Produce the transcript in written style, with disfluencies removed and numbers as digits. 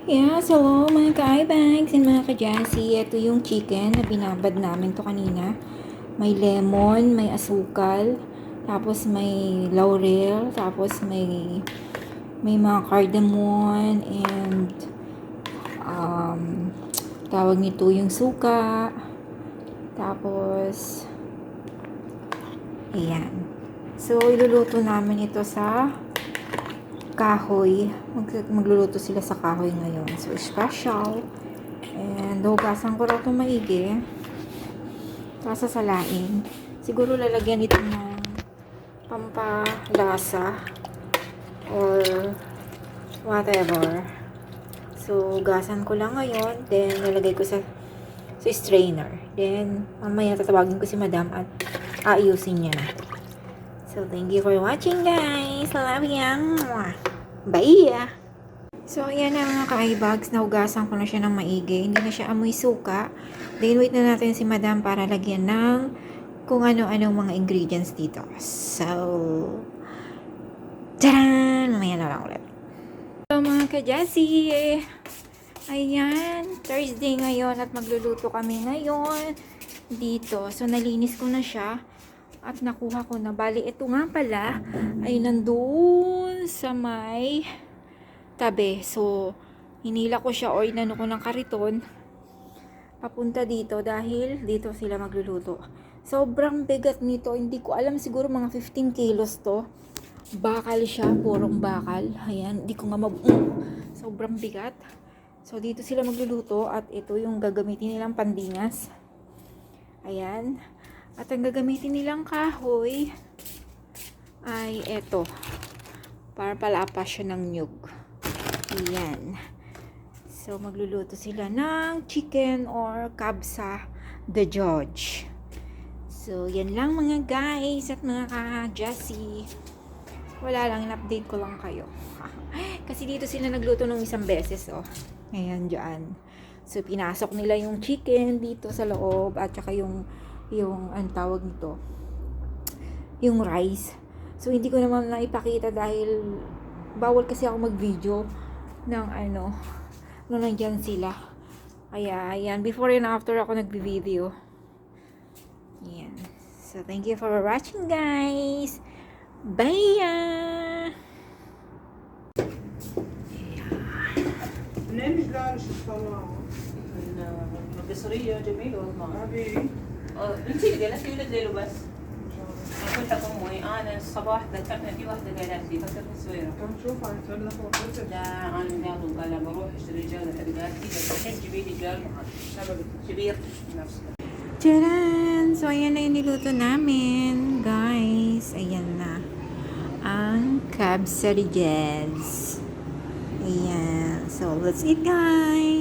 Yes, hello mga ka-ibags and mga ka-jassy. Ito yung chicken na binabad namin to kanina. May lemon, may asukal, tapos may laurel, tapos may mga cardamom and um, tawag nito yung suka. Tapos ayan. So iluluto namin ito sa kahoy. Magluluto sila sa kahoy ngayon. So, special. And, hugasan ko raw itong maigi. Tapos sasalain. Siguro lalagyan ito ng pampalasa or whatever. So, hugasan ko lang ngayon. Then, lalagay ko sa strainer. Then, mamaya tatawagin ko si madam at aayusin niya na. So, thank you for watching, guys. I love you. Bye! So, ayan na mga ka-eyebags. Nahugasan ko na siya ng maigi. Hindi na siya amoy suka. Then, wait na natin si madam para lagyan ng kung ano-anong mga ingredients dito. So, taran! Mamaya na lang ulit. So, mga ka-jassy, ayan, Thursday ngayon at magluluto kami ngayon dito. So, nalinis ko na siya at nakuha ko na. Bali, ito nga pala ay nandun sa may tabi. So, hinila ko siya or inano ko ng kariton papunta dito dahil dito sila magluluto. Sobrang bigat nito. Hindi ko alam, siguro mga 15 kilos to. Bakal siya, purong bakal. Ayan, hindi ko nga sobrang bigat. So, dito sila magluluto at ito yung gagamitin nilang pandingas. Ayan. At ang gagamitin nilang kahoy ay eto. Para palapas siya ng nyug. Ayan. So, magluluto sila ng chicken or kabsa the Judge. So, yan lang mga guys at mga ka-Jassy. Wala lang, in-update ko lang kayo. Kasi dito sila nagluto ng isang beses, oh. Ayan, dyan. So, pinasok nila yung chicken dito sa loob at saka yung ang tawag nito, yung rice. So, hindi ko naman naipakita dahil bawal kasi ako mag-video ng nung nandyan sila. Kaya, ayan, before and after ako nag-video. Ayan. So, thank you for watching, guys. Bye! منين جلال شو طلعوا؟ القصرية جميل والله. حبيبي انت اللي قالت لي ولد ليله بس. انا كنت امي انا الصباح ذكرنا في واحدة قالت لي فكرت السويرة. كم شوف عن تقول لك وقلت لا انا قال بروح اشتري رجال قالت لي بس الحين جيبي لي رجال كبير نفسه. Tcharan! So, ayan na yung niluto namin, guys. Ayan na. Ang kabsarijes. Ayan. So, let's eat, guys!